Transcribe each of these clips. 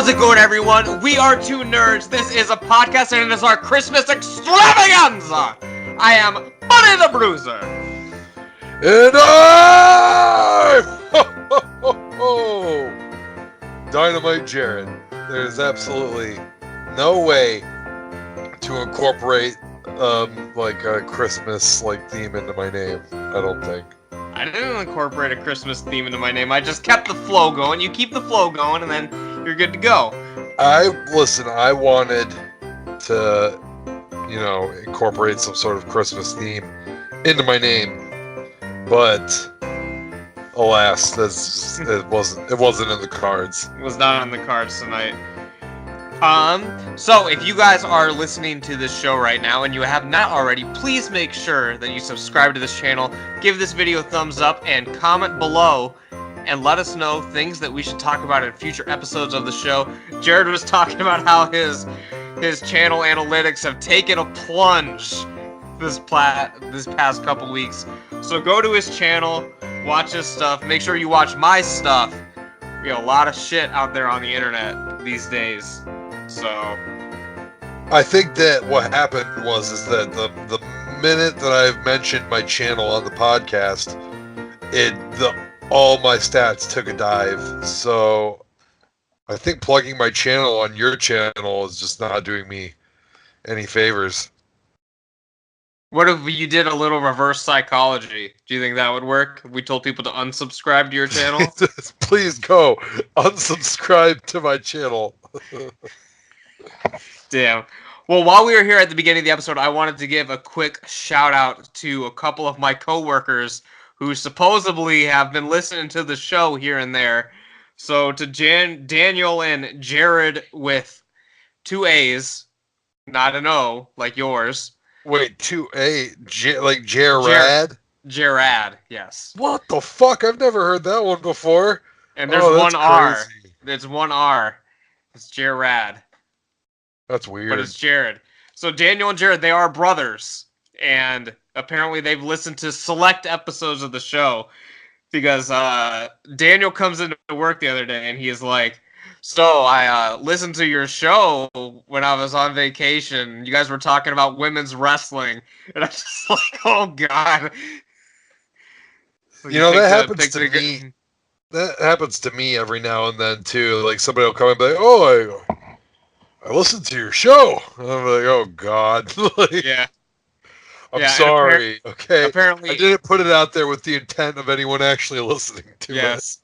How's it going, everyone? We are two nerds. This is a podcast, and it is our Christmas extravaganza. I am Buddy the Bruiser. And I... Dynamite Jared. There's absolutely no way to incorporate like a Christmas theme into my name. I don't think. I didn't incorporate a Christmas theme into my name. I just kept the flow going. You keep the flow going, and then you're good to go. I wanted to, incorporate some sort of Christmas theme into my name, but alas, it wasn't in the cards. It was not on the cards tonight. So if you guys are listening to this show right now and you have not already, please make sure that you subscribe to this channel, give this video a thumbs up, and comment below and let us know things that we should talk about in future episodes of the show. Jared was talking about how his channel analytics have taken a plunge this past couple weeks. So go to his channel, watch his stuff, make sure you watch my stuff. We got a lot of shit out there on the internet these days. So I think that what happened is that the minute that I've mentioned my channel on the podcast, all my stats took a dive. So I think plugging my channel on your channel is just not doing me any favors. What if you did a little reverse psychology? Do you think that would work? If we told people to unsubscribe to your channel? Please go unsubscribe to my channel. Damn. Well, while we were here at the beginning of the episode, I wanted to give a quick shout out to a couple of my coworkers who supposedly have been listening to the show here and there. So to Daniel and Jared with 2 A's, not an O, like yours. Wait, 2A, like Gerard? Gerard, yes. What the fuck? I've never heard that one before. And there's one R. There's one R. It's Gerard. That's weird. But it's Jared. So Daniel and Jared, they are brothers. And apparently they've listened to select episodes of the show. Because Daniel comes into work the other day and he is like, so I listened to your show when I was on vacation. You guys were talking about women's wrestling. And I'm just like, oh, God. So that happens to me. That happens to me every now and then, too. Like, somebody will come and be like, oh, I listened to your show. And I'm like, oh, God. Yeah. I'm sorry. Okay. Apparently, I didn't put it out there with the intent of anyone actually listening to it.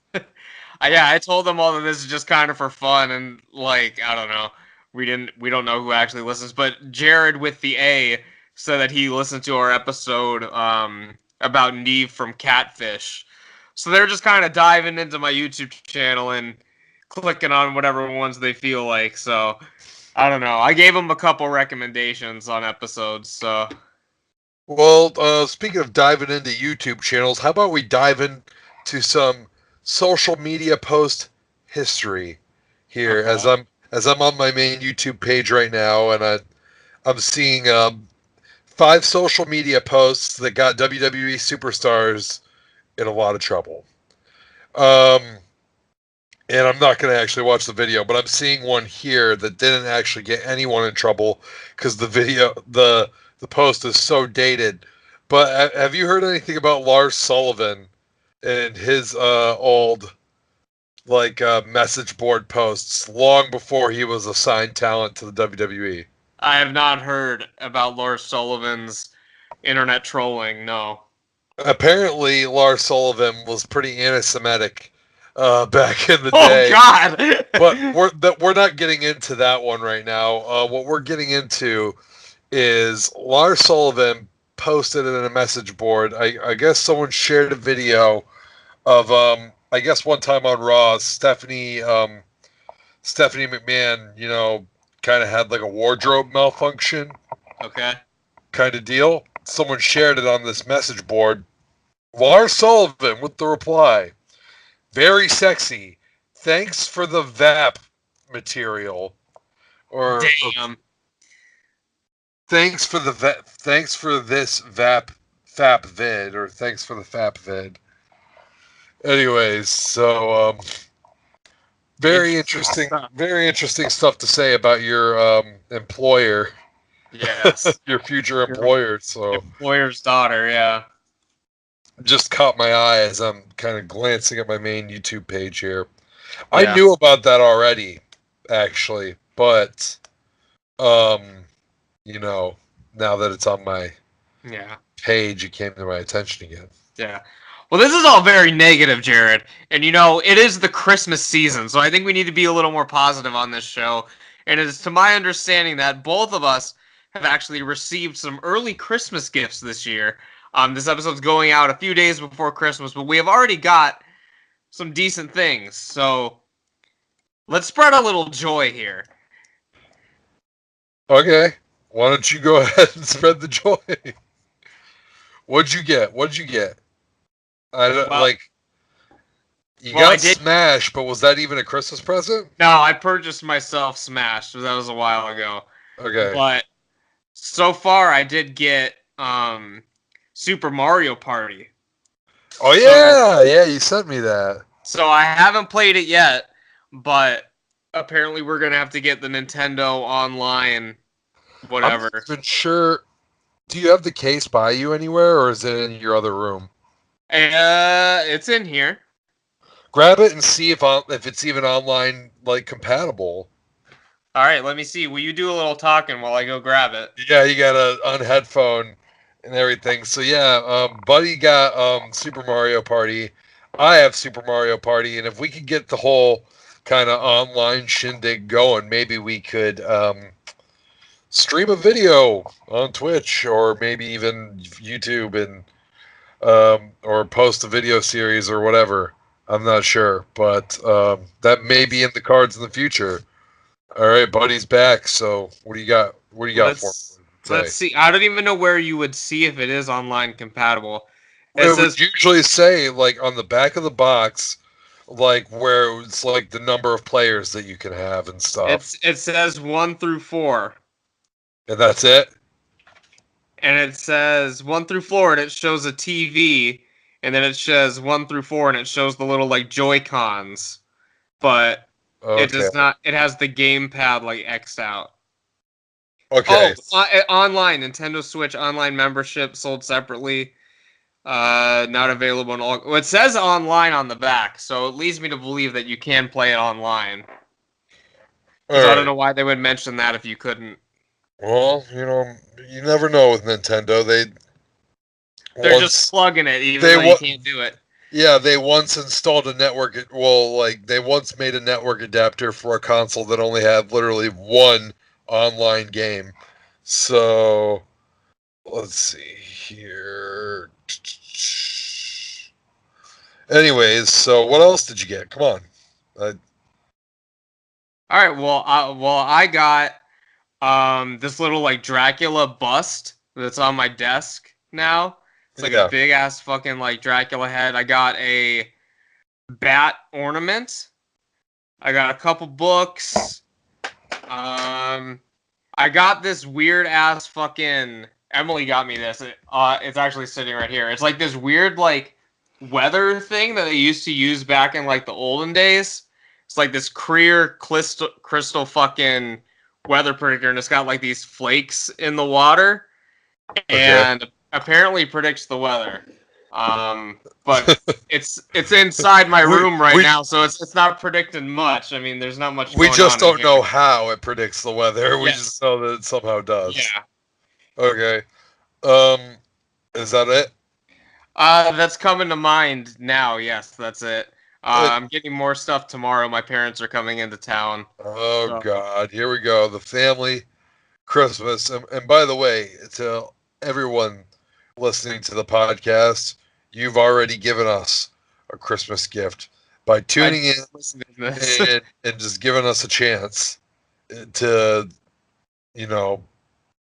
Yeah, I told them all that this is just kind of for fun, and I don't know. We don't know who actually listens, but Jared with the A said that he listened to our episode about Neve from Catfish. So they're just kind of diving into my YouTube channel and clicking on whatever ones they feel like. So I don't know. I gave them a couple recommendations on episodes. So. Well, speaking of diving into YouTube channels, how about we dive into some social media post history here? Okay. As I'm on my main YouTube page right now, and I'm seeing 5 social media posts that got WWE superstars in a lot of trouble. And I'm not going to actually watch the video, but I'm seeing one here that didn't actually get anyone in trouble because the post is so dated. But have you heard anything about Lars Sullivan and his old message board posts long before he was assigned talent to the WWE? I have not heard about Lars Sullivan's internet trolling, no. Apparently, Lars Sullivan was pretty anti-Semitic back in the day. Oh, God! But we're not getting into that one right now. What we're getting into is Lars Sullivan posted in a message board. I guess someone shared a video of I guess one time on Raw, Stephanie McMahon, kind of had like a wardrobe malfunction. Okay. Kind of deal. Someone shared it on this message board. Lars Sullivan with the reply, "Very sexy. Thanks for the VAP material." Or damn. Thanks for this FAP vid, or thanks for the FAP vid. Anyways, so Very interesting. stuff. Very interesting stuff to say about your employer, Yes. your future Your employer. So employer's daughter, yeah. just caught my eye as I'm kind of glancing at my main YouTube page here. I Yeah. knew about that already, actually, but um, you know, now that it's on my Yeah. page, it came to my attention again. Yeah. Well, this is all very negative, Jared. And it is the Christmas season, so I think we need to be a little more positive on this show. And it is to my understanding that both of us have actually received some early Christmas gifts this year. This episode's going out a few days before Christmas, but we have already got some decent things. So let's spread a little joy here. Okay, why don't you go ahead and spread the joy? What'd you get? What'd you get? I don't Well, like. You well, I got did. Smash, but was that even a Christmas present? No, I purchased myself Smash. That was a while ago. Okay. But so far, I did get Super Mario Party. Oh So yeah, you sent me that. so I haven't played it yet, but apparently we're gonna have to get the Nintendo Online, I'm not whatever. even sure. Do you have the case by you anywhere, or is it in your other room? It's in here. Grab it and see if it's even online like compatible. All right, let me see. Will you do a little talking while I go grab it? Yeah, you got a on headphone and everything. So yeah, Buddy got Super Mario Party. I have Super Mario Party, and if we could get the whole kind of online shindig going, maybe we could stream a video on Twitch or maybe even YouTube and or post a video series or whatever. I'm not sure, but that may be in the cards in the future. All right, Buddy's back. So what do you got? What do you got for Let's me let's today? see. I don't even know where you would see if it is online compatible. It It would says usually say like on the back of the box, like where it's like the number of players that you can have and stuff. it says 1 through 4. And that's it. And it says 1 through 4, and it shows a TV, and then it says 1 through 4, and it shows the little like Joy Cons, but it Okay. does not. It has the gamepad like X'd out. Okay. Oh, online Nintendo Switch online membership sold separately. Not available in all. Well, it says online on the back, so it leads me to believe that you can play it online. All Because I don't right. know why they would mention that if you couldn't. Well, you never know with Nintendo. They're just Once plugging it, even they though you wa- can't do it. yeah, they once installed a network. Well, like they once made a network adapter for a console that only had literally one online game. So let's see here. Anyways, so what else did you get? Come on. Uh, All right, well, I got this little like Dracula bust that's on my desk now. It's like a yeah. big ass fucking like Dracula head. I got a bat ornament. I got a couple books. I got this weird ass fucking. Emily got me this. It's actually sitting right here. It's like this weird like weather thing that they used to use back in like the olden days. It's like this clear crystal fucking weather predictor, and it's got like these flakes in the water, Okay. and apparently predicts the weather. But it's inside my we room right we now, so it's not predicting much. I mean, there's not much we going just on in don't here. know how it predicts the weather. We just Yes. know that it somehow does. Yeah. Okay. Um, is that it? That's coming to mind now. Yes, that's it. I'm getting more stuff tomorrow. My parents are coming into town. Oh So God, here we go. The family Christmas. And by the way, to everyone listening to the podcast, you've already given us a Christmas gift by I tuning in listen to this. and just giving us a chance to, you know,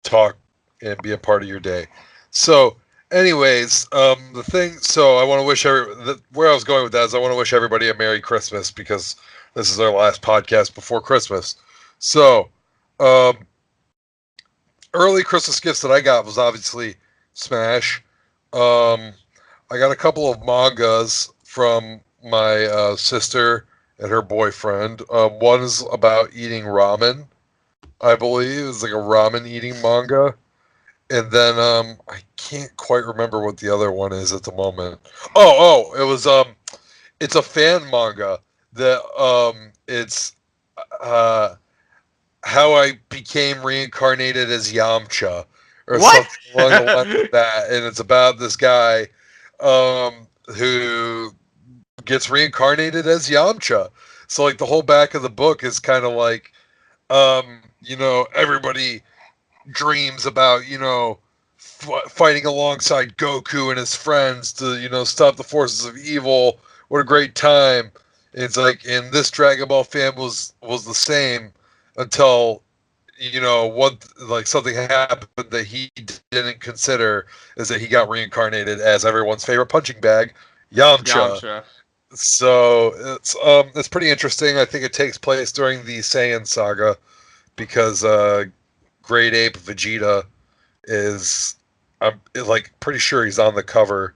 talk and be a part of your day. So, anyways, so I want to wish where I was going with that is I want to wish everybody a Merry Christmas because this is our last podcast before Christmas. So, um, early Christmas gifts that I got was obviously Smash. I got a couple of mangas from my sister and her boyfriend. One is about eating ramen, I believe. It's like a ramen eating manga. And then I can't quite remember what the other one is at the moment. It was it's a fan manga that it's uh how I became reincarnated as Yamcha or What? something along the lines of that. And it's about this guy who gets reincarnated as Yamcha. So like the whole back of the book is kind of like everybody dreams about, fighting alongside Goku and his friends to, stop the forces of evil. What a great time. It's like, and this Dragon Ball fan was the same until, one, like something happened that he didn't consider is that he got reincarnated as everyone's favorite punching bag, Yamcha. Yamcha. So it's pretty interesting. I think it takes place during the Saiyan saga because Great Ape Vegeta is I'm like pretty sure he's on the cover,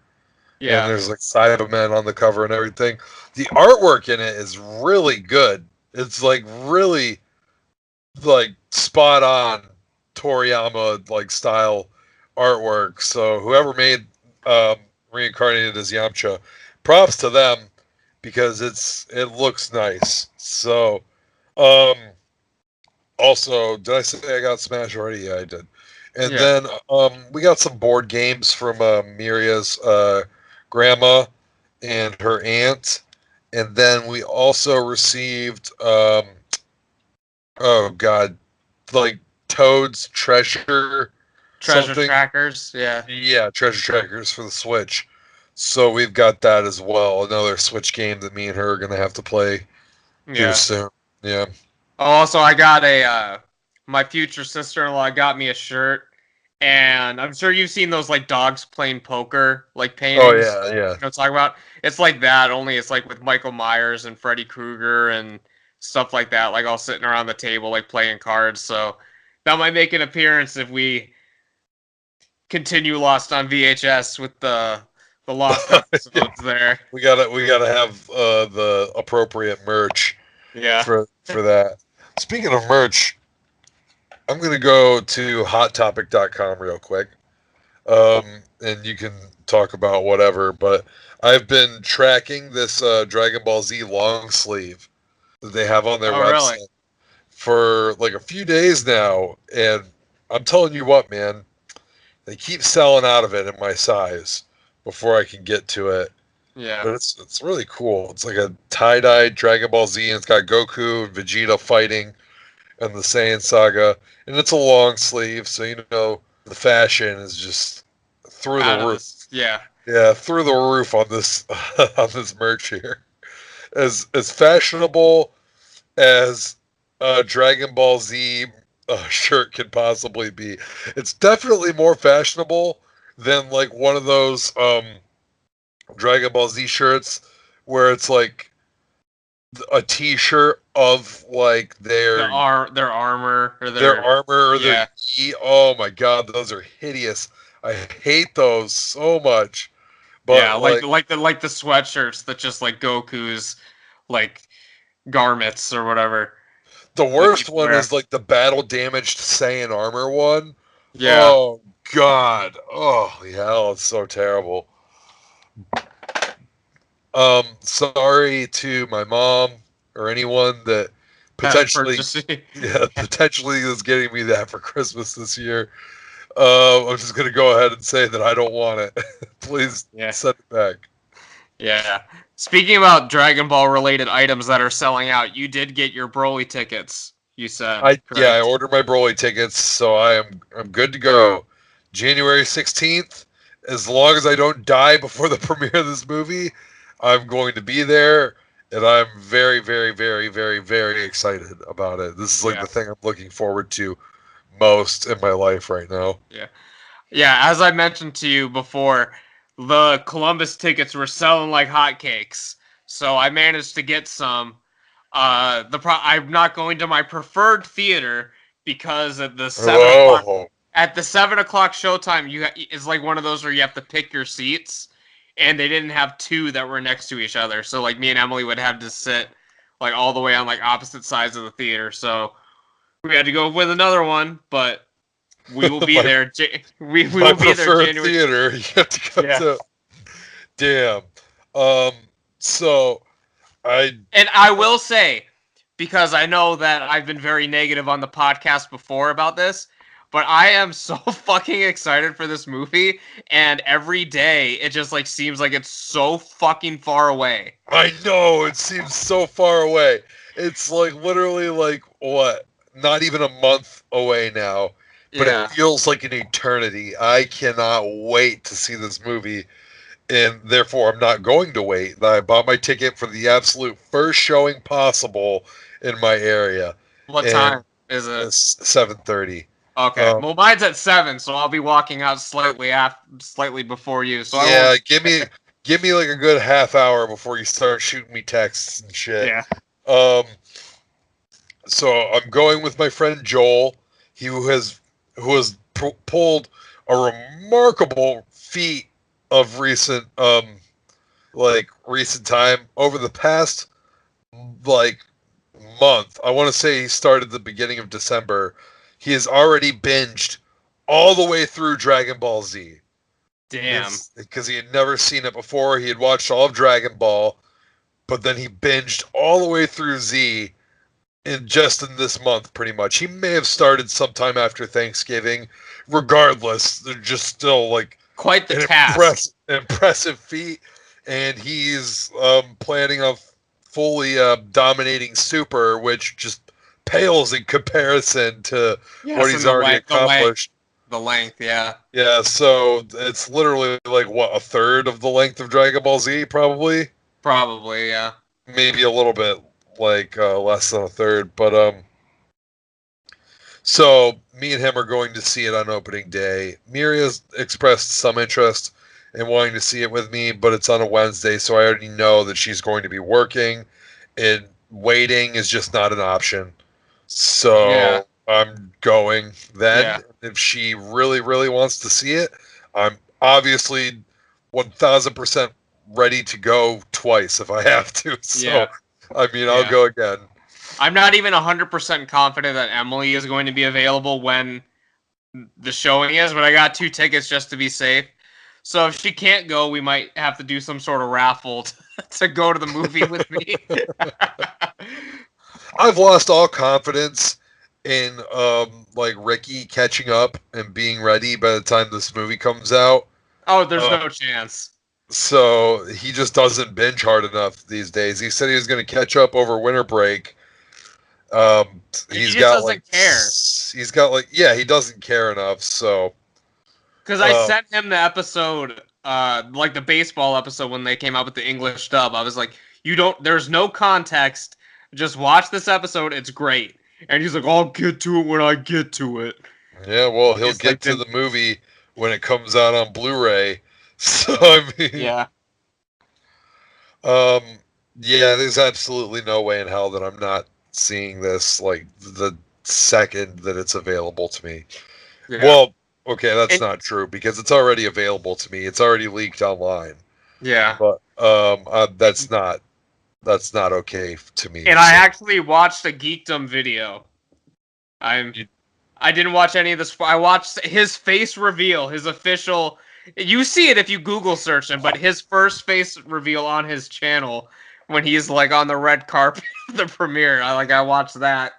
and Yeah. there's like Cybermen on the cover and everything. The artwork in it is really good. It's like really like spot on Toriyama like style artwork. So whoever made Reincarnated as Yamcha, props to them because it looks nice. So um also, did I say I got Smash already? Yeah, I did. And Yeah. then we got some board games from Miria's grandma and her aunt. And then we also received, oh God, like Toad's Treasure Treasure something. trackers. Yeah. Yeah, Treasure Trackers for the Switch. So we've got that as well. Another Switch game that me and her are going to have to play here Yeah. soon. Yeah. Oh, also, I got my future sister-in-law got me a shirt, and I'm sure you've seen those like dogs playing poker like Oh, paintings. yeah, yeah. You know what I'm talking about? It's like that, only it's like with Michael Myers and Freddy Krueger and stuff like that, like all sitting around the table like playing cards. So that might make an appearance if we continue Lost on VHS with the Lost episodes there. We gotta have the appropriate merch Yeah. for that. Speaking of merch, I'm gonna go to hottopic.com real quick, and you can talk about whatever. But I've been tracking this Dragon Ball Z long sleeve that they have on their Oh, really? website for like a few days now, and I'm telling you what, man, they keep selling out of it in my size before I can get to it. Yeah. But it's really cool. It's like a tie-dye Dragon Ball Z, and it's got Goku and Vegeta fighting and the Saiyan saga, and it's a long sleeve, so the fashion is just through the Out of roof. this. Yeah. Yeah, through the roof on this on this merch here. As fashionable as a Dragon Ball Z shirt can possibly be. It's definitely more fashionable than like one of those Dragon Ball Z shirts where it's like a T-shirt of like Their armor or their armor or their yeah. gi. Oh my god, those are hideous. I hate those so much. Yeah, But like like the sweatshirts that just like Goku's like garments or whatever the that worst people one wear. is like the battle damaged Saiyan armor one. Yeah. Oh god. Oh hell, it's so terrible. Sorry to my mom or anyone that potentially Purchasing. potentially is getting me that for Christmas this year. I'm just gonna go ahead and say that I don't want it. Please Yeah. send it back. Yeah. Speaking about Dragon Ball related items that are selling out, you did get your Broly tickets, you said, I correct? ordered my Broly tickets, so I'm good to go. January 16th. As long as I don't die before the premiere of this movie, I'm going to be there, and I'm very, very, very, very, very excited about it. This is like Yeah. the thing I'm looking forward to most in my life right now. Yeah. Yeah, as I mentioned to you before, the Columbus tickets were selling like hotcakes. So I managed to get some. I'm not going to my preferred theater because at the 7 o'clock Oh, showtime is like one of those where you have to pick your seats, and they didn't have two that were next to each other. So like me and Emily would have to sit like all the way on like opposite sides of the theater. So we had to go with another one, but we will be there. We My will be there preferred January. theater. You have to go Yeah. to. Damn. Um. So I. And I will say, because I know that I've been very negative on the podcast before about this, but I am so fucking excited for this movie, and every day it just like seems like it's so fucking far away. I know it seems so far away. It's like literally like what? Not even a month away now, but it Yeah. feels like an eternity. I cannot wait to see this movie, and therefore I'm not going to wait. I bought my ticket for the absolute first showing possible in my area, What and time is it? it's 7:30. Okay. Well, mine's at 7, so I'll be walking out slightly before you. So I Yeah, won't. give me like a good half hour before you start shooting me texts and shit. Yeah. Um, so I'm going with my friend Joel. He who has pulled a remarkable feat of recent time over the past like month. I want to say he started the beginning of December. He has already binged all the way through Dragon Ball Z. Damn. Because he had never seen it before. He had watched all of Dragon Ball, but then he binged all the way through Z in this month, pretty much. He may have started sometime after Thanksgiving. Regardless, they're just still like Quite the an task. impressive feat, and he's planning on fully dominating Super, which just pales in comparison to Yes, what he's already accomplished. The length, yeah. Yeah, so it's literally like what, a third of the length of Dragon Ball Z, probably, Probably, yeah. maybe a little bit like less than a third, but so me and him are going to see it on opening day. Miria's expressed some interest in wanting to see it with me, but it's on a Wednesday, so I already know that she's going to be working, and waiting is just not an option. So Yeah. I'm going then. Yeah. If she really, really wants to see it, I'm obviously 1000% ready to go twice if I have to. So, Yeah. I mean, Yeah. I'll go again. I'm not even 100% confident that Emily is going to be available when the showing is, but I got 2 tickets just to be safe. So if she can't go, we might have to do some sort of raffle to go to the movie with me. I've lost all confidence in like Ricky catching up and being ready by the time this movie comes out. Oh, there's no chance. So he just doesn't binge hard enough these days. He said he was going to catch up over winter break. He He's just got doesn't care. He's got like, yeah, he doesn't care enough. So Because I sent him the episode, like the baseball episode when they came out with the English dub. I was like, there's no context. Just watch this episode. It's great. And he's like, I'll get to it when I get to it. yeah, well, he'll He's get like, to the movie when it comes out on Blu-ray. So I mean, yeah. yeah, there's absolutely no way in hell that I'm not seeing this like the second that it's available to me. Yeah. Well, okay, that's not true because it's already available to me. It's already leaked online. Yeah. But that's not okay to me. And I actually watched a Geekdom video. I didn't watch any of this. I watched his face reveal, his official. You see it if you Google search him, but his first face reveal on his channel when he's like on the red carpet of the premiere. I watched that.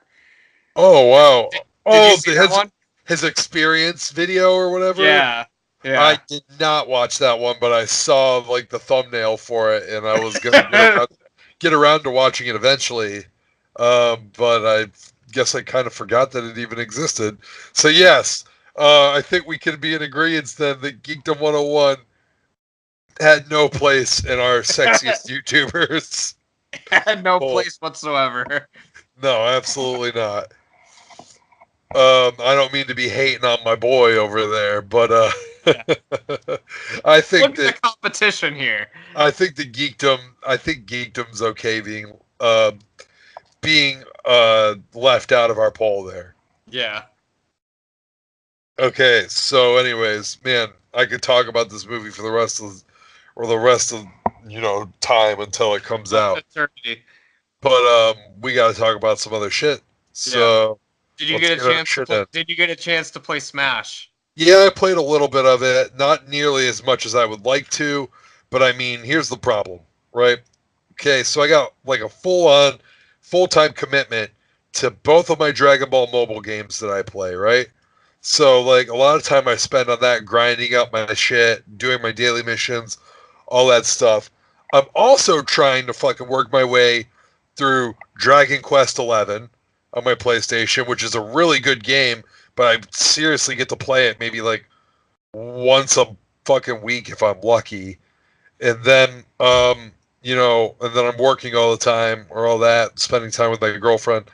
Oh wow! Did you see that one? His experience video or whatever. Yeah. Yeah. I did not watch that one, but I saw like the thumbnail for it, and I was gonna get around to watching it eventually. But I guess I kind of forgot that it even existed. So yes, I think we can be in agreement then that Geekdom 101 had no place in our sexiest YouTubers. Had no place whatsoever. No, absolutely not. I don't mean to be hating on my boy over there, but Yeah. I think Look at the competition here. I think Geekdom's okay being left out of our poll there. Yeah. Okay, so anyways, man, I could talk about this movie for the rest of time until it comes out. Eternity. But we got to talk about some other shit. Yeah. So Did you let's get a get our chance to shit play? in. Did you get a chance to play Smash? Yeah, I played a little bit of it, not nearly as much as I would like to, but I mean, here's the problem, right? Okay, so I got like a full-on, full-time commitment to both of my Dragon Ball mobile games that I play, right? So like a lot of time I spend on that, grinding out my shit, doing my daily missions, all that stuff. I'm also trying to fucking work my way through Dragon Quest 11 on my PlayStation, which is a really good game, but I seriously get to play it maybe like once a fucking week if I'm lucky. And then and then I'm working all the time or all that, spending time with my girlfriend.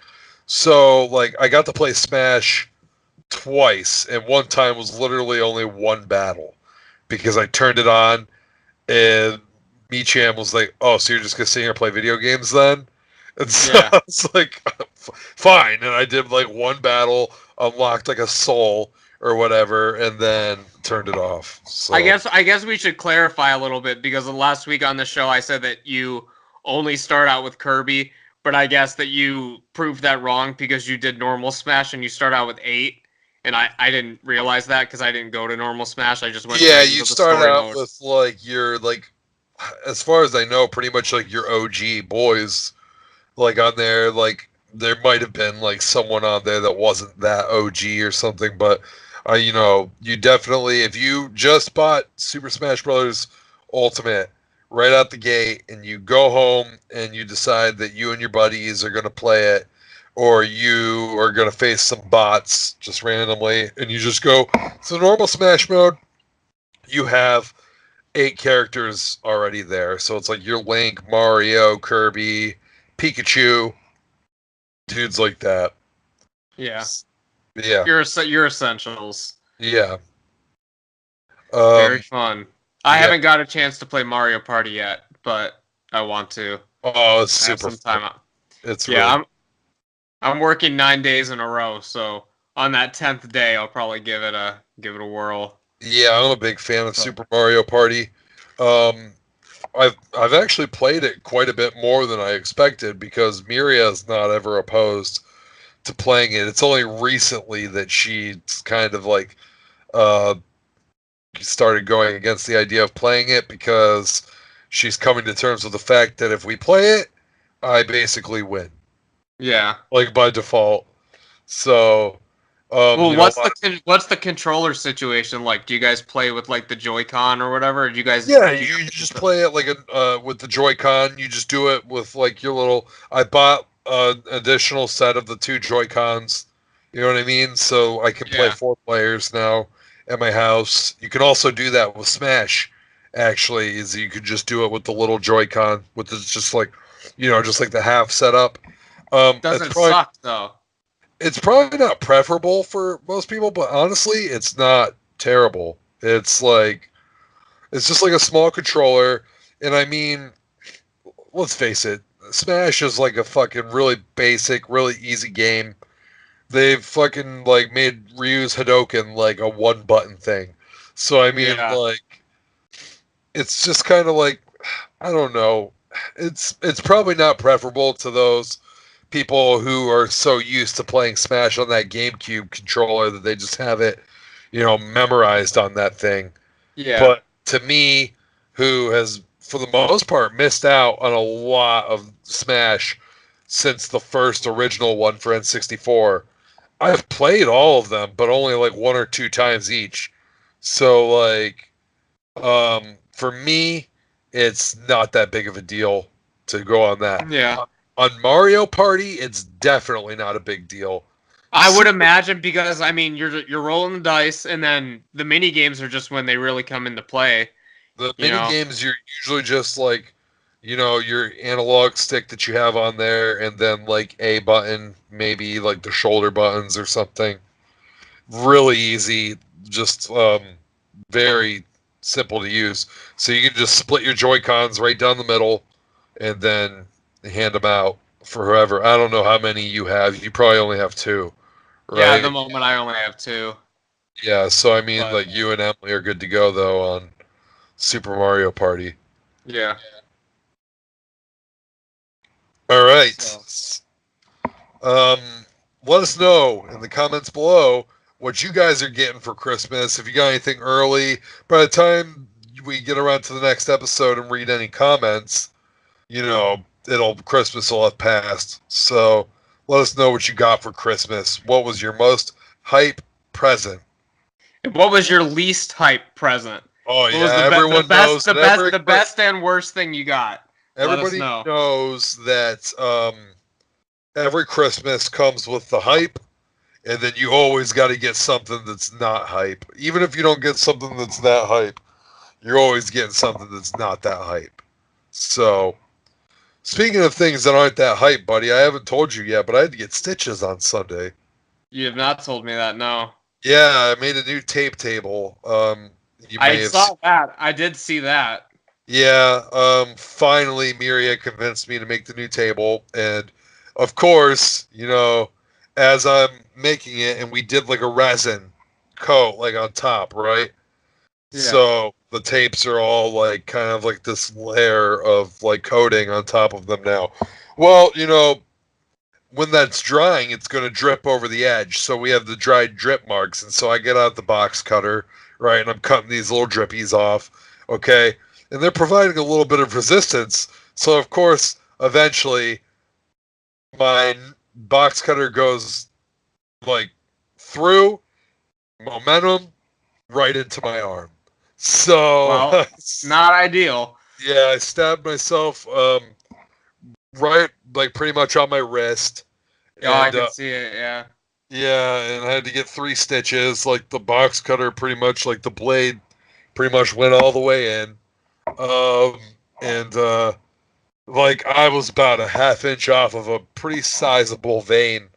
So like I got to play Smash twice, and one time was literally only one battle because I turned it on and Micham was like, "Oh, so you're just gonna sit here and play video games then?" And so Yeah. I was like, "Fine." And I did like one battle, unlocked like a soul or whatever, and then turned it off. So I guess we should clarify a little bit because last week on the show I said that you only start out with Kirby, but I guess that you proved that wrong because you did normal Smash and you start out with 8, and I didn't realize that because I didn't go to normal Smash. I just went yeah, straight you into the start story out mode. with like your like, as far as I know, pretty much like your OG boys like on there. Like there might have been like someone on there that wasn't that OG or something, but you definitely, if you just bought Super Smash Brothers Ultimate right out the gate and you go home and you decide that you and your buddies are going to play it, or you are going to face some bots just randomly, and you just go to normal Smash mode, you have 8 characters already there. So it's like your Link, Mario, Kirby, Pikachu, dudes like that. Yeah. Yeah, Your essentials. yeah, Very um, fun. I yeah. haven't got a chance to play Mario Party yet, but I want to. Oh, it's I have super some fun. time out. It's Yeah, really, I'm working 9 days in a row, so on that 10th day, I'll probably give it a whirl. yeah. I'm a big fan of But Super Mario Party. Um, I've actually played it quite a bit more than I expected because Miria's not ever opposed to playing it. It's only recently that she's kind of like uh started going against the idea of playing it because she's coming to terms with the fact that if we play it, I basically win, yeah. like by default. So, Well, a lot. what's the controller situation like? Do you guys play with like the Joy-Con or whatever? Or Yeah, do you you guys just play it like with the Joy-Con. You just do it with like your little. I bought an additional set of the 2 Joy-Cons. You know what I mean? So I can play Yeah. 4 players now at my house. You can also do that with Smash. Actually, is you could just do it with the little Joy-Con, with the, just like, just like the half setup. Doesn't suck though. It's probably not preferable for most people, but honestly, it's not terrible. It's just like a small controller, and I mean, let's face it, Smash is like a fucking really basic, really easy game. They've fucking like made Ryu's Hadoken like a one button thing. So I mean, Yeah. like, it's just kind of like, I don't know. It's probably not preferable to those people who are so used to playing Smash on that GameCube controller that they just have it, memorized on that thing. Yeah. But to me, who has for the most part missed out on a lot of Smash since the first original one for N64, I've played all of them, but only like 1 or 2 times each. So like, for me, it's not that big of a deal to go on that. Yeah. On Mario Party, it's definitely not a big deal. I would Super, imagine because I mean you're rolling the dice and then the mini games are just when they really come into play, the you mini know. games, you're usually just like, your analog stick that you have on there, and then like a button, maybe like the shoulder buttons or something. Really easy, just very simple to use. So you can just split your Joy Cons right down the middle, and then hand them out for whoever. I don't know how many you have. You probably only have two, Yeah, at the right? moment I only have two. Yeah. So I mean, But like you and Emily are good to go though on Super Mario Party. yeah. All right. So. Um, let us know in the comments below what you guys are getting for Christmas. If you got anything early, by the time we get around to the next episode and read any comments, Christmas will have passed. So let us know what you got for Christmas. What was your most hype present? What was your least hype present? Oh What was yeah, the everyone knows best, the that best, the best and worst thing you got? Let us everybody know. knows that every Christmas comes with the hype, and then you always got to get something that's not hype. Even if you don't get something that's that hype, you're always getting something that's not that hype. So, speaking of things that aren't that hype, buddy, I haven't told you yet, but I had to get stitches on Sunday. You have not told me that, no. Yeah, I made a new tape table. You I may have seen. saw that. I did see that. Yeah, finally Miria convinced me to make the new table, and of course, as I'm making it, and we did like a resin coat like on top, right? Yeah. So the tapes are all like kind of like this layer of like coating on top of them now. Well, when that's drying, it's going to drip over the edge. So we have the dried drip marks. And so I get out the box cutter, right? And I'm cutting these little drippies off. Okay. And they're providing a little bit of resistance. So, of course, eventually my box cutter goes like through momentum right into my arm. So, Well, not ideal. yeah, I stabbed myself right, like pretty much on my wrist. Oh, I And can see it, yeah. yeah, and I had to get 3 stitches. Like the box cutter, pretty much like the blade, pretty much went all the way in. And like I was about a half-inch off of a pretty sizable vein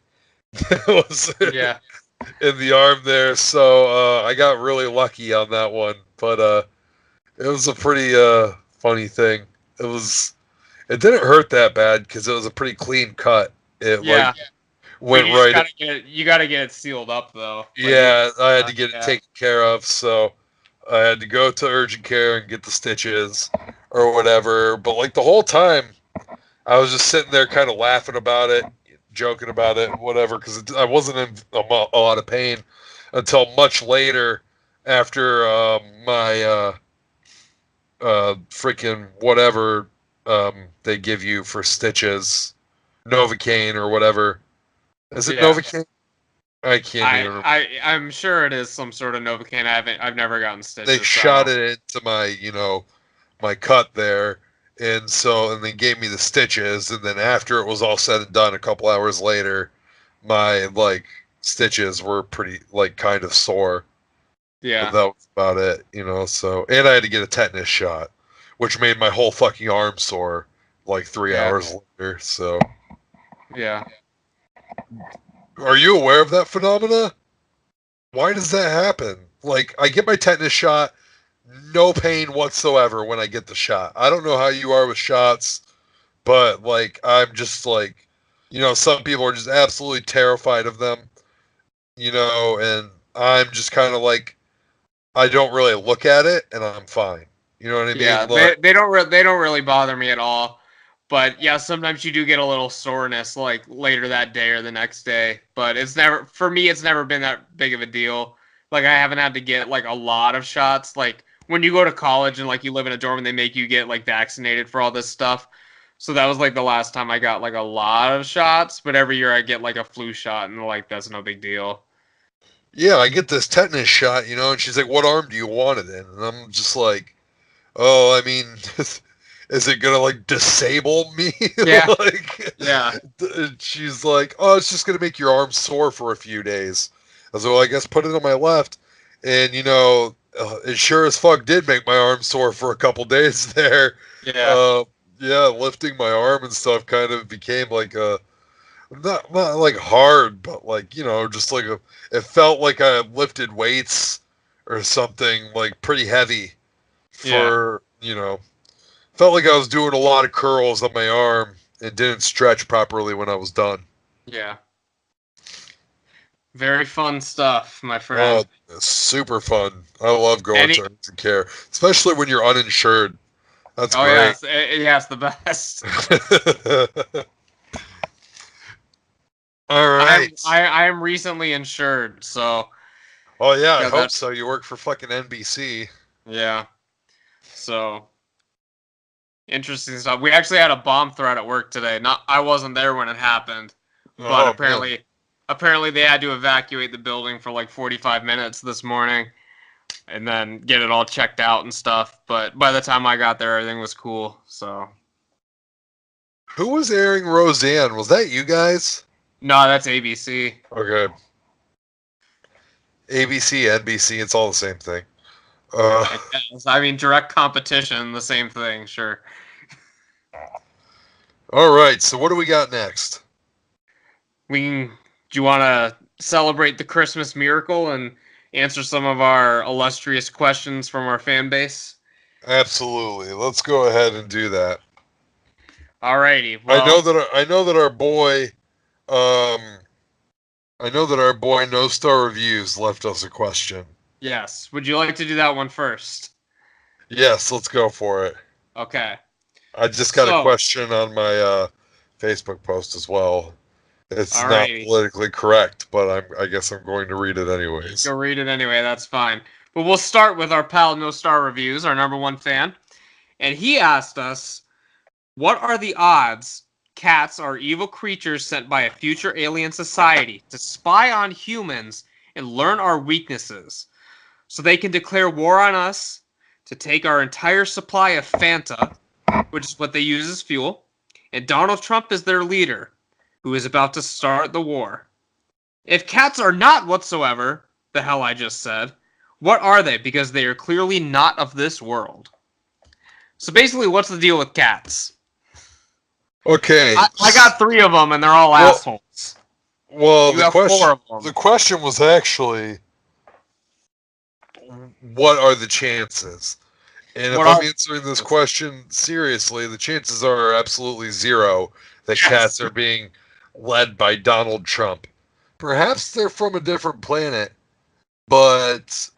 that was Yeah. in the arm there. So I got really lucky on that one. But it was a pretty funny thing. It didn't hurt that bad because it was a pretty clean cut. It Yeah. like But went you just right. gotta get it sealed up though. Yeah, I had to get it yeah. taken care of, so I had to go to urgent care and get the stitches or whatever. But like the whole time, I was just sitting there kind of laughing about it, joking about it, whatever, because I wasn't in a lot of pain until much later after my freaking whatever they give you for stitches, Novocaine or whatever. Is it Yeah. Novocaine? I can't even remember. I'm sure it is some sort of Novocaine. I've never gotten stitches. They shot it into my my cut there, and they gave me the stitches, and then after it was all said and done, a couple hours later, my like stitches were pretty like kind of sore. Yeah. But that was about it, So, and I had to get a tetanus shot, which made my whole fucking arm sore like 3 hours later. So yeah. Are you aware of that phenomena? Why does that happen? Like, I get my tetanus shot, no pain whatsoever when I get the shot. I don't know how you are with shots, but like, I'm just like, some people are just absolutely terrified of them, and I'm just kind of like, I don't really look at it, and I'm fine. You know what I mean? Yeah, Like, they don't really bother me at all. But yeah, sometimes you do get a little soreness like later that day or the next day. But it's never for me. It's never been that big of a deal. Like I haven't had to get like a lot of shots. Like when you go to college and like you live in a dorm and they make you get like vaccinated for all this stuff. So that was like the last time I got like a lot of shots. But every year I get like a flu shot and like that's no big deal. yeah, I get this tetanus shot, and she's like, "What arm do you want it in?" And I'm just like, "Oh, I mean." Is it gonna like disable me? Yeah. Like, yeah. She's like, oh, it's just gonna make your arm sore for a few days. I was like, well, I guess put it on my left, and it sure as fuck did make my arm sore for a couple days there. Yeah. Yeah, lifting my arm and stuff kind of became like a not like hard, but like just like it felt like I lifted weights or something like pretty heavy for Felt like I was doing a lot of curls on my arm and didn't stretch properly when I was done. Yeah. Very fun stuff, my friend. Oh, it's super fun. I love going to urgent care, especially when you're uninsured. That's great. Yeah, it's the best. All right. I am recently insured, so Oh yeah, I yeah, hope that so. You work for fucking NBC. yeah. So interesting stuff. We actually had a bomb threat at work today. Not I wasn't there when it happened, but Oh man. apparently they had to evacuate the building for like 45 minutes this morning and then get it all checked out and stuff. But by the time I got there, everything was cool. So Who was airing Roseanne? Was that you guys? no, that's ABC. Okay. ABC, NBC, it's all the same thing. Uh, I guess. I mean, direct competition, the same thing. Sure. all right. So what do we got next? We can, do you want to celebrate the Christmas miracle and answer some of our illustrious questions from our fan base? Absolutely. Let's go ahead and do that. Alrighty. I know Well, that our boy, um, I know that our boy No Star Reviews left us a question. yes. Would you like to do that one first? Yes, let's go for it. Okay. I just got a So, question on my Facebook post as well. It's not alrighty. politically correct, but I guess I'm going to read it anyways. Go read it anyway. That's fine. But we'll start with our pal No Star Reviews, our number one fan, and he asked us, "What are the odds cats are evil creatures sent by a future alien society to spy on humans and learn our weaknesses, so they can declare war on us, to take our entire supply of Fanta, which is what they use as fuel, and Donald Trump is their leader, who is about to start the war? If cats are not whatsoever the hell I just said, what are they? Because they are clearly not of this world." So basically, what's the deal with cats? Okay. I got 3 of them, and they're all Well, assholes. well, You have 4 of them. the question was actually, what are the chances? And if What I'm are answering this question seriously, the chances are absolutely zero that Yes. cats are being led by Donald Trump. Perhaps they're from a different planet, but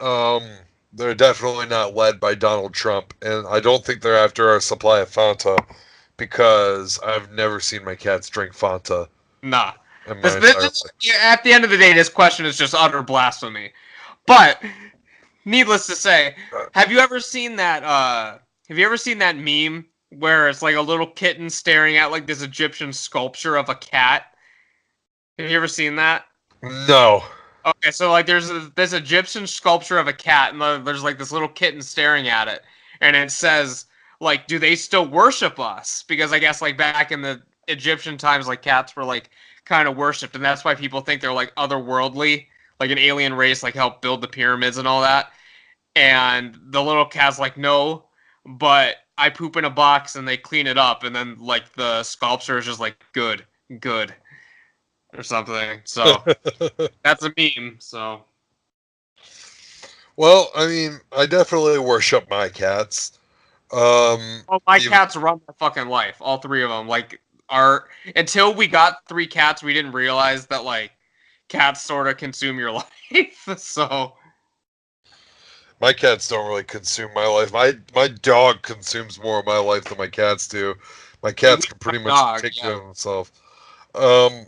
they're definitely not led by Donald Trump. And I don't think they're after our supply of Fanta, because I've never seen my cats drink Fanta Nah. in my This, entire this, life. at the end of the day, this question is just utter blasphemy. But needless to say, have you ever seen that? Have you ever seen that meme where it's like a little kitten staring at like this Egyptian sculpture of a cat? Have you ever seen that? No. Okay, so like there's this Egyptian sculpture of a cat, and there's like this little kitten staring at it, and it says like, "Do they still worship us?" Because I guess like back in the Egyptian times, like cats were like kind of worshipped, and that's why people think they're like otherworldly, like an alien race, like helped build the pyramids and all that. And the little cat's like, "No, but I poop in a box and they clean it up," and then like the sculpture is just like, "Good, good," or something. So that's a meme. So. Well, I mean, I definitely worship my cats. Oh, my Even, cats run my fucking life. All 3 of them. Like, our until we got 3 cats, we didn't realize that like cats sort of consume your life. So my cats don't really consume my life. My dog consumes more of my life than my cats do. My at cats least can my pretty much dog, take care yeah. of themselves. Um,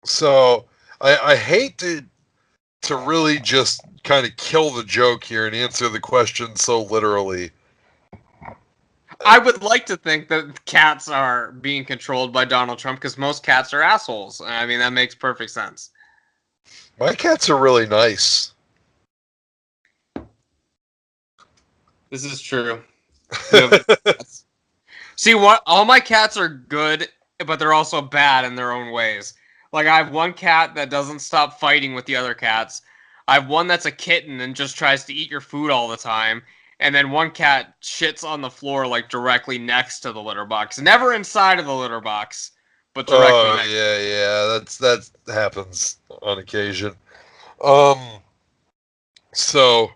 so I hate to really just kind of kill the joke here and answer the question so literally. I would like to think that cats are being controlled by Donald Trump because most cats are assholes. I mean, that makes perfect sense. My cats are really nice. This is true. You have cats. See, what? All my cats are good, but they're also bad in their own ways. Like, I have one cat that doesn't stop fighting with the other cats. I have one that's a kitten and just tries to eat your food all the time. And then one cat shits on the floor, like, directly next to the litter box. Never inside of the litter box, but directly Oh next. yeah, that happens on occasion. Um, so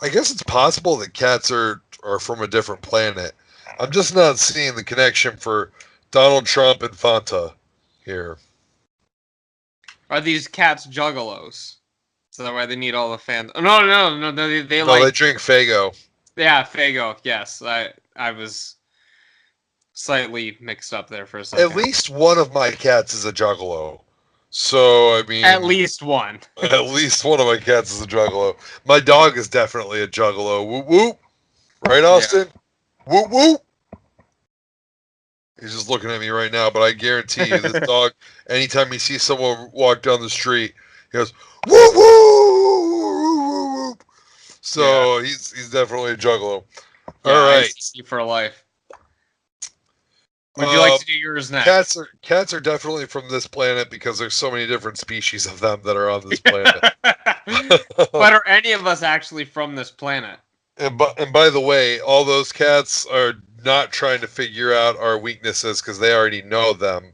I guess it's possible that cats are from a different planet. I'm just not seeing the connection for Donald Trump and Fanta here. Are these cats juggalos? So that why they need all the fans. Oh, no, they No, they like, drink Fago. yeah, Fago, yes. I was slightly mixed up there for a second. At least one of my cats is a juggalo. So, I mean... At least one. At least one of my cats is a juggalo. My dog is definitely a juggalo. Whoop whoop. Right, Austin? Yeah. Whoop whoop. He's just looking at me right now, but I guarantee you this dog, anytime he sees someone walk down the street, he goes, whoop whoop. So yeah. He's definitely a juggalo. Yeah, all right. ICC for life. Would you like to do yours next? Cats are definitely from this planet because there's so many different species of them that are on this planet. But are any of us actually from this planet? And by the way, all those cats are not trying to figure out our weaknesses because they already know them.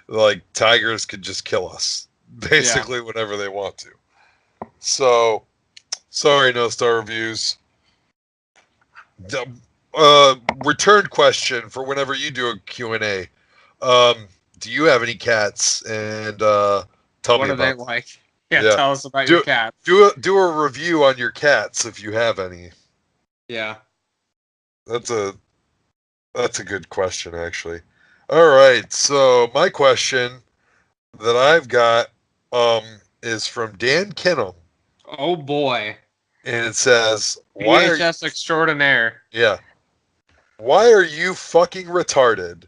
Like, tigers could just kill us, basically, whenever they want to. So, sorry, no star reviews. Return question for whenever you do a Q&A. Do you have any cats? And tell me about what are they like? Yeah, tell us about your cats. Do a review on your cats if you have any. Yeah. That's a good question, actually. All right, so my question that I've got is from Dan Kinham. Oh boy. And it says, VHS extraordinaire. Yeah. Why are you fucking retarded?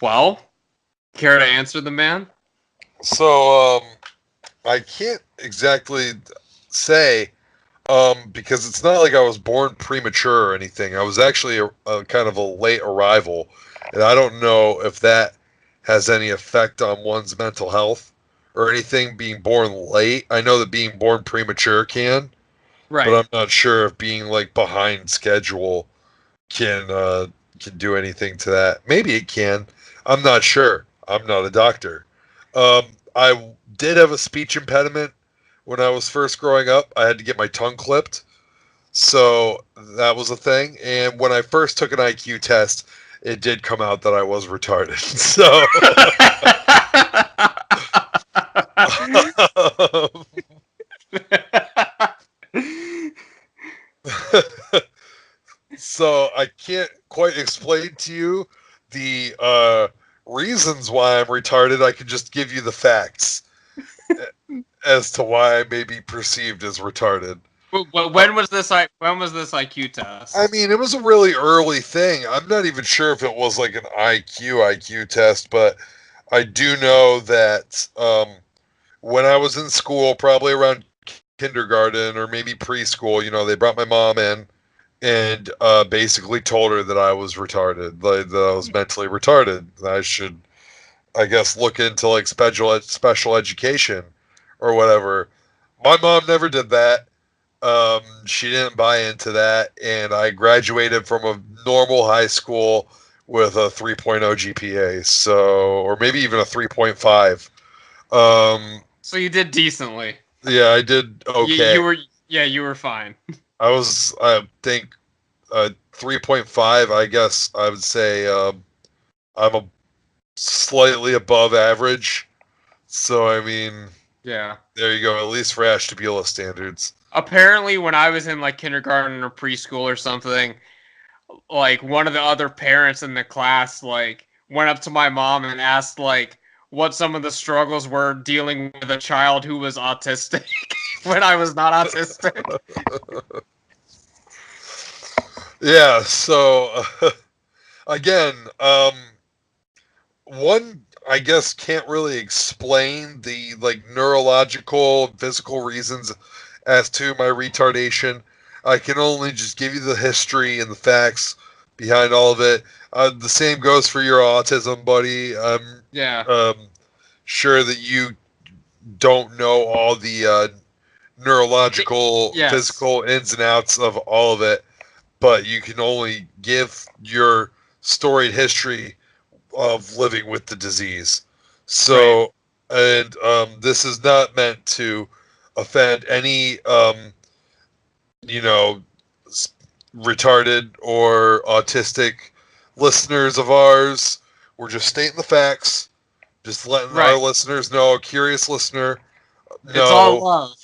Well, care to answer the man? So, I can't exactly say, because it's not like I was born premature or anything. I was actually a kind of a late arrival, and I don't know if that has any effect on one's mental health or anything, being born late. I know that being born premature can. Right. But I'm not sure if being like behind schedule can do anything to that. Maybe it can. I'm not sure. I'm not a doctor. I did have a speech impediment when I was first growing up. I had to get my tongue clipped. So that was a thing. And when I first took an IQ test, it did come out that I was retarded. So so I can't quite explain to you the reasons why I'm retarded. I can just give you the facts as to why I may be perceived as retarded. When was this IQ test? I mean, it was a really early thing. I'm not even sure if it was like an IQ test, but I do know that when I was in school, probably around kindergarten or maybe preschool, they brought my mom in and basically told her that I was retarded, that I was mentally retarded. That I should, I guess, look into like special education or whatever. My mom never did that. She didn't buy into that, and I graduated from a normal high school with a 3.0 GPA, or maybe even a 3.5. So you did decently. Yeah, I did okay. You were fine. I think 3.5, I guess I would say I'm a slightly above average. So, I mean, yeah. There you go, at least for Ashtabula standards. Apparently, when I was in like kindergarten or preschool or something, like one of the other parents in the class like went up to my mom and asked like what some of the struggles were dealing with a child who was autistic when I was not autistic. Yeah, so again, one I guess can't really explain the like neurological and physical reasons as to my retardation. I can only just give you the history and the facts behind all of it. The same goes for your autism, buddy. I'm sure that you don't know all the neurological, physical ins and outs of all of it, but you can only give your storied history of living with the disease. So, right. And this is not meant to offend any, retarded or autistic listeners of ours. We're just stating the facts, just letting our listeners know, a curious listener, it's all love.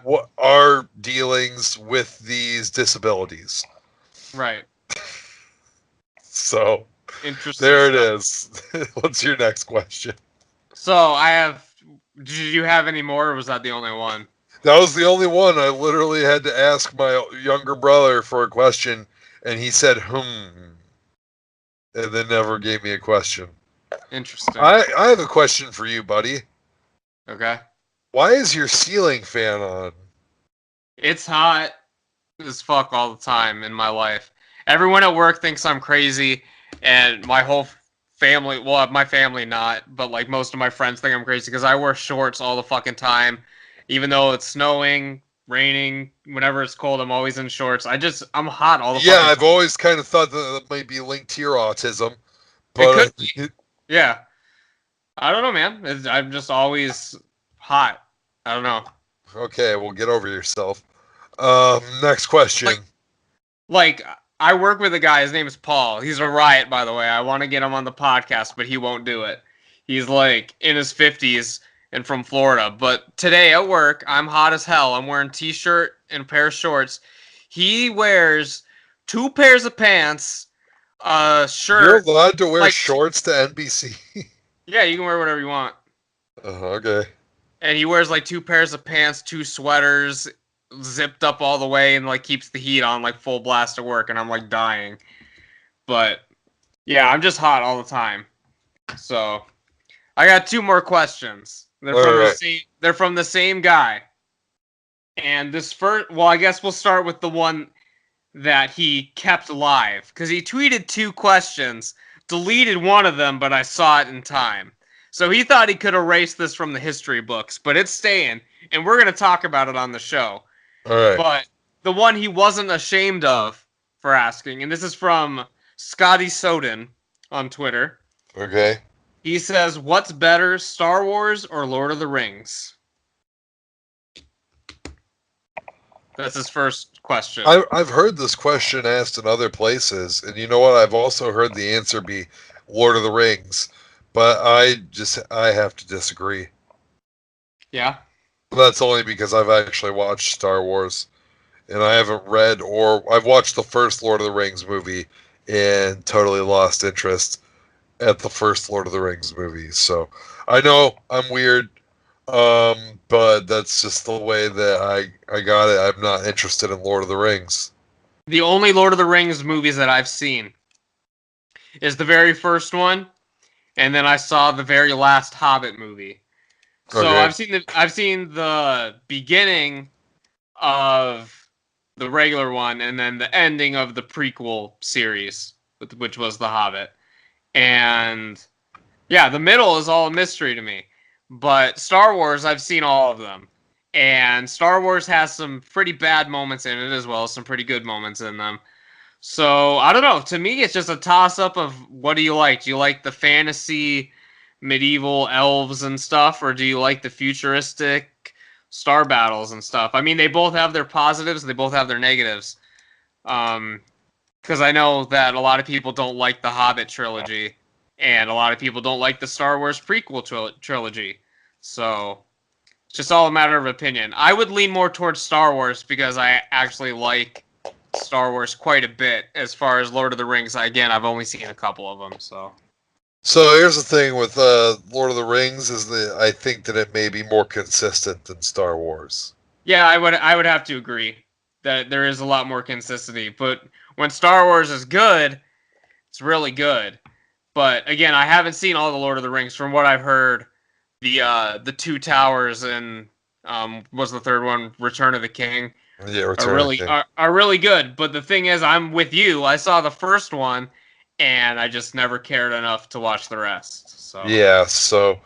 What our dealings with these disabilities. Right. Right. So, Interesting there it stuff. is. What's your next question? So I have. Did you have any more, or was that the only one? That was the only one. I literally had to ask my younger brother for a question, and he said, and then never gave me a question. Interesting. I have a question for you, buddy. Okay. Why is your ceiling fan on? It's hot as fuck all the time in my life. Everyone at work thinks I'm crazy, and my whole family, well, my family not, but like most of my friends think I'm crazy because I wear shorts all the fucking time. Even though it's snowing, raining, whenever it's cold, I'm always in shorts. I'm hot all the Yeah, fucking I've time. always kind of thought that might be linked to your autism, It could but be. Yeah. I don't know, man. I'm just always hot. I don't know. okay, well, get over yourself. Next question. Like, like I work with a guy. His name is Paul. He's a riot, by the way. I want to get him on the podcast, but he won't do it. He's like in his 50s and from Florida. But today at work, I'm hot as hell. I'm wearing t-shirt and a pair of shorts. He wears two pairs of pants, a You're shirt, allowed to wear like shorts to NBC. yeah, you can wear whatever you want. Okay. And he wears like two pairs of pants, two sweaters, zipped up all the way, and like keeps the heat on like full blast at work. And I'm like dying. But yeah, I'm just hot all the time. So I got two more questions. They're All from the right. same. They're from the same guy. And this first, well, I guess we'll start with the one that he kept live because he tweeted two questions, deleted one of them, but I saw it in time. So he thought he could erase this from the history books, but it's staying, and we're going to talk about it on the show. All right. But the one he wasn't ashamed of for asking, and this is from Scotty Soden on Twitter. Okay. He says, "What's better, Star Wars or Lord of the Rings?" That's his first question. I've heard this question asked in other places, and you know what? I've also heard the answer be Lord of the Rings, but I have to disagree. Yeah. That's only because I've actually watched Star Wars, and I haven't read or I've watched the first Lord of the Rings movie and totally lost interest at the first Lord of the Rings movie. So I know I'm weird, but that's just the way that I got it. I'm not interested in Lord of the Rings. The only Lord of the Rings movies that I've seen is the very first one, and then I saw the very last Hobbit movie. So Okay. I've seen the beginning of the regular one, and then the ending of the prequel series, which was The Hobbit. And yeah, the middle is all a mystery to me. But Star Wars, I've seen all of them. And Star Wars has some pretty bad moments in it as well as some pretty good moments in them. So I don't know. To me, it's just a toss up of what do you like? Do you like the fantasy, medieval elves and stuff, or do you like the futuristic star battles and stuff? I mean, they both have their positives, they both have their negatives. Because I know that a lot of people don't like the Hobbit trilogy, and a lot of people don't like the Star Wars prequel trilogy. So it's just all a matter of opinion. I would lean more towards Star Wars because I actually like Star Wars quite a bit. As far as Lord of the Rings, again, I've only seen a couple of them. So here's the thing with Lord of the Rings is that I think that it may be more consistent than Star Wars. Yeah, I would have to agree that there is a lot more consistency. But when Star Wars is good, it's really good. But again, I haven't seen all the Lord of the Rings. From what I've heard, the Two Towers and was the third one, Return of the King, Yeah, are Return of the really King. are really good. But the thing is, I'm with you. I saw the first one, and I just never cared enough to watch the rest. So Yeah, so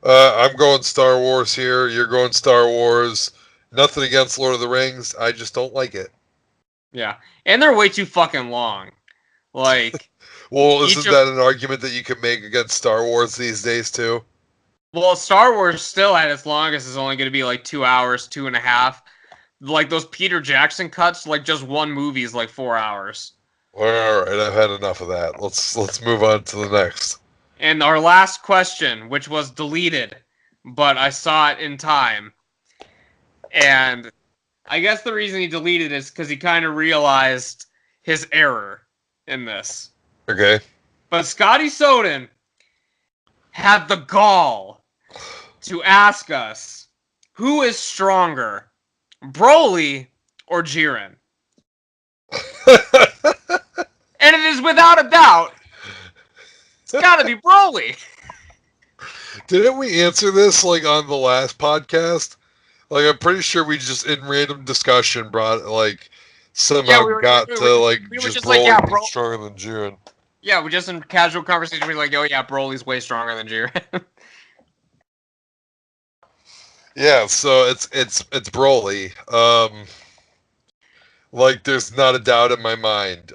I'm going Star Wars here. You're going Star Wars. Nothing against Lord of the Rings. I just don't like it. yeah, and they're way too fucking long. Like Well, each isn't of that an argument that you can make against Star Wars these days too? well, Star Wars still at its longest is only going to be like 2 hours, 2.5. Like those Peter Jackson cuts, like just one movie is like 4 hours. All right, I've had enough of that. Let's move on to the next. And our last question, which was deleted, but I saw it in time. And I guess the reason he deleted it is because he kind of realized his error in this. Okay. But Scotty Soden had the gall to ask us, who is stronger, Broly or Jiren? And it is without a doubt, it's gotta be Broly. Didn't we answer this like on the last podcast? Like I'm pretty sure we just in random discussion brought like somehow got to like we were just just Broly like, yeah, being stronger than Jiren. Yeah, we just in casual conversation, we were like, oh yeah, Broly's way stronger than Jiren. Yeah, so it's Broly. Like there's not a doubt in my mind.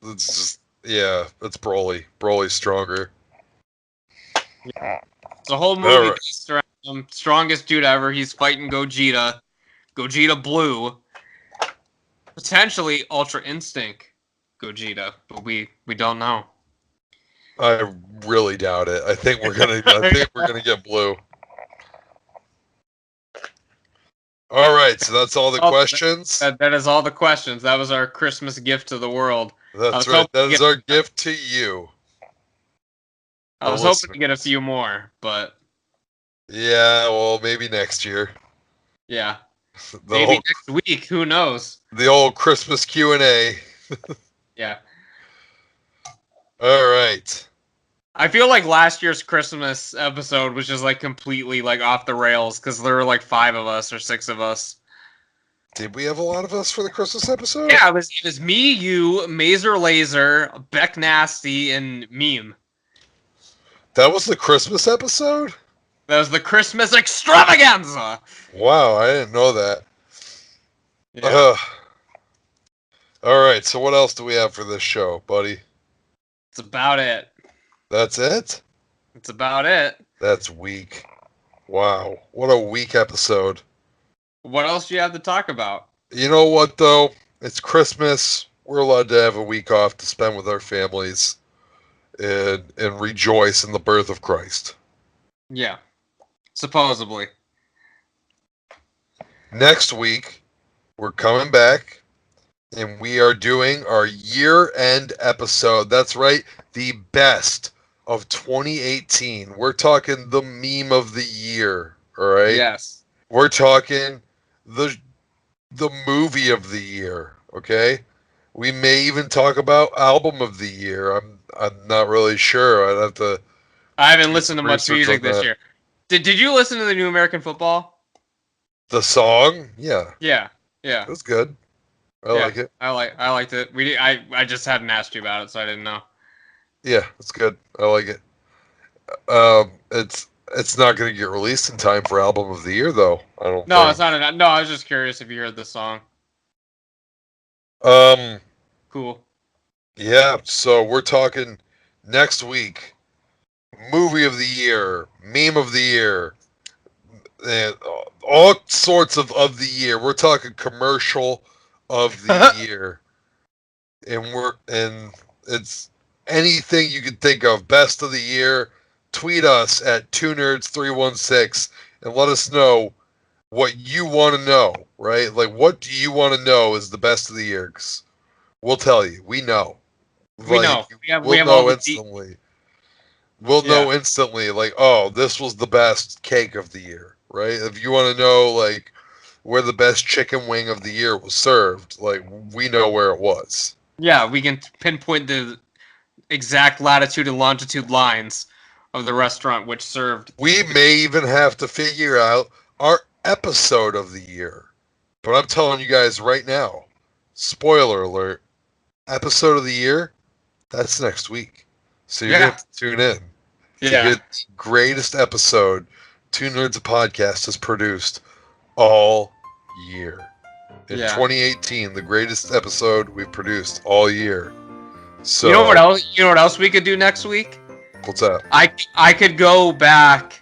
It's just it's Broly. Broly's stronger. The whole movie based around him, strongest dude ever. He's fighting Gogeta. Gogeta Blue. Potentially Ultra Instinct Gogeta, but we don't know. I really doubt it. I think we're gonna get Blue. All right, so that's all the questions. That is all the questions. That was our Christmas gift to the world. That's right. That is our gift to you. I was hoping to get a few more, but yeah, well, maybe next year. Yeah, maybe next week. Who knows? The old Christmas Q&A. Yeah. All right. I feel like last year's Christmas episode was just like completely like off the rails because there were like 5 of us or 6 of us. Did we have a lot of us for the Christmas episode? Yeah, it was me, you, Mazer Laser, Beck Nasty, and Meme. That was the Christmas episode? That was the Christmas Extravaganza! Wow, I didn't know that. Yeah. All right, so what else do we have for this show, buddy? That's about it. That's it? That's about it. That's weak. Wow, what a weak episode. What else do you have to talk about? You know what, though? It's Christmas. We're allowed to have a week off to spend with our families and rejoice in the birth of Christ. Yeah. Supposedly. Next week, we're coming back, and we are doing our year-end episode. That's right, the best of 2018. We're talking the meme of the year, all right? Yes. We're talking the movie of the year, okay? We may even talk about album of the year. I'm not really sure. I'd have to. I haven't listened to much music this year. Did you listen to the new American Football? The song? Yeah. Yeah. It was good. I like it. I liked it. I just hadn't asked you about it, so I didn't know. Yeah, it's good. I like it. It's not going to get released in time for album of the year, though. I don't. No, think. It's not. No, I was just curious if you heard the song. Cool. Yeah, so we're talking next week. Movie of the year, meme of the year, and all sorts of the year. We're talking commercial of the year, and it's anything you can think of. Best of the year. Tweet us at 2nerds316 and let us know what you want to know. Right? Like, what do you want to know is the best of the year? 'Cause we'll tell you. We know. We know. We'll know instantly. We'll know instantly, like, oh, this was the best cake of the year, right? If you want to know, like, where the best chicken wing of the year was served, like, we know where it was. Yeah, we can pinpoint the exact latitude and longitude lines of the restaurant which served. We may even have to figure out our episode of the year. But I'm telling you guys right now, spoiler alert, episode of the year, that's next week. So you're going to have to tune in. Yeah. To get the greatest episode Two Nerds a Podcast has produced all year. In 2018, the greatest episode we've produced all year. So you know what else we could do next week? What's that? I could go back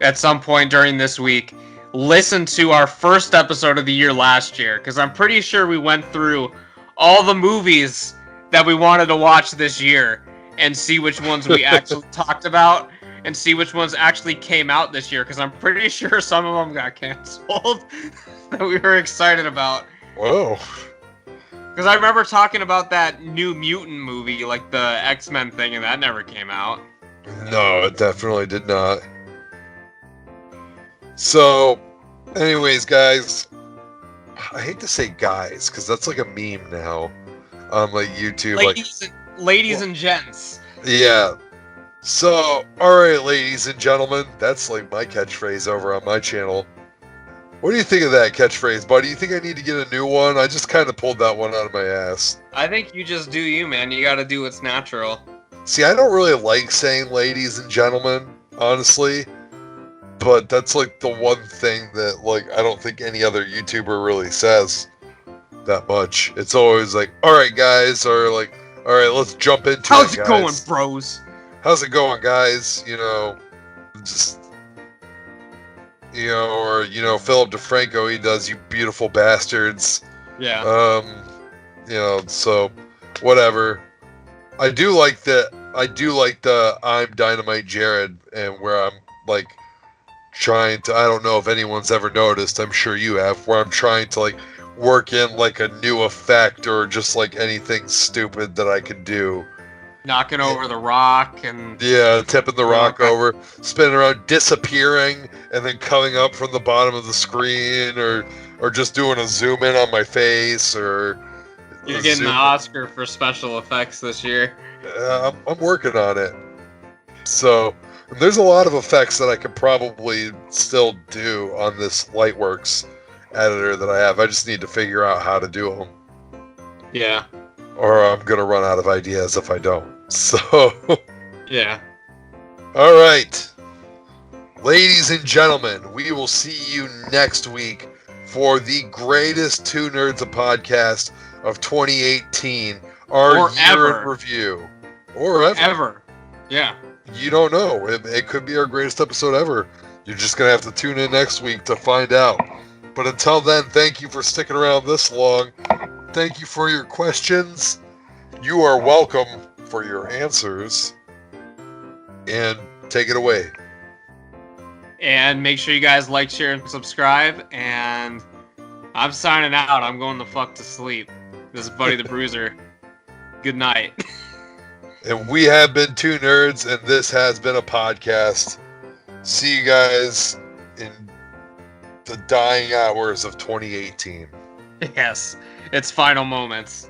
at some point during this week, listen to our first episode of the year last year, because I'm pretty sure we went through all the movies that we wanted to watch this year and see which ones we actually talked about and see which ones actually came out this year, because I'm pretty sure some of them got canceled that we were excited about. Whoa. Because I remember talking about that New Mutant movie, like the X-Men thing, and that never came out. No, it definitely did not. So, anyways, guys, I hate to say guys, because that's like a meme now on like YouTube. Ladies and gents. Yeah. So, alright, ladies and gentlemen, that's like my catchphrase over on my channel. What do you think of that catchphrase, buddy? You think I need to get a new one? I just kind of pulled that one out of my ass. I think you just do you, man. You gotta do what's natural. See, I don't really like saying ladies and gentlemen, honestly. But that's like the one thing that like I don't think any other YouTuber really says that much. It's always like, alright guys, or like, alright, let's jump into How's it, it guys. going, bros? How's it going, guys? You know, just, you know, or, you know, Philip DeFranco, he does, you beautiful bastards. Yeah. You know, so, whatever. I do like the I'm Dynamite Jared, and where I'm, like, trying to, I don't know if anyone's ever noticed, I'm sure you have, where I'm trying to, like, work in, like, a new effect, or just, like, anything stupid that I can do. Knocking over the rock and... Yeah, tipping the rock over, spinning around, disappearing, and then coming up from the bottom of the screen, or just doing a zoom in on my face, or... You're getting the Oscar for special effects this year. I'm working on it. So, there's a lot of effects that I could probably still do on this Lightworks editor that I have. I just need to figure out how to do them. Yeah. Or I'm going to run out of ideas if I don't. So... Yeah. Alright. Ladies and gentlemen, we will see you next week for the greatest Two Nerds a Podcast of 2018. Our year in review. Or ever. Ever. Yeah. You don't know. It could be our greatest episode ever. You're just going to have to tune in next week to find out. But until then, thank you for sticking around this long. Thank you for your questions. You are welcome for your answers. And take it away. And make sure you guys like, share, and subscribe. And I'm signing out. I'm going the fuck to sleep. This is Buddy the Bruiser. Good night. And we have been Two Nerds, and this has been a podcast. See you guys in the dying hours of 2018. Yes, it's final moments.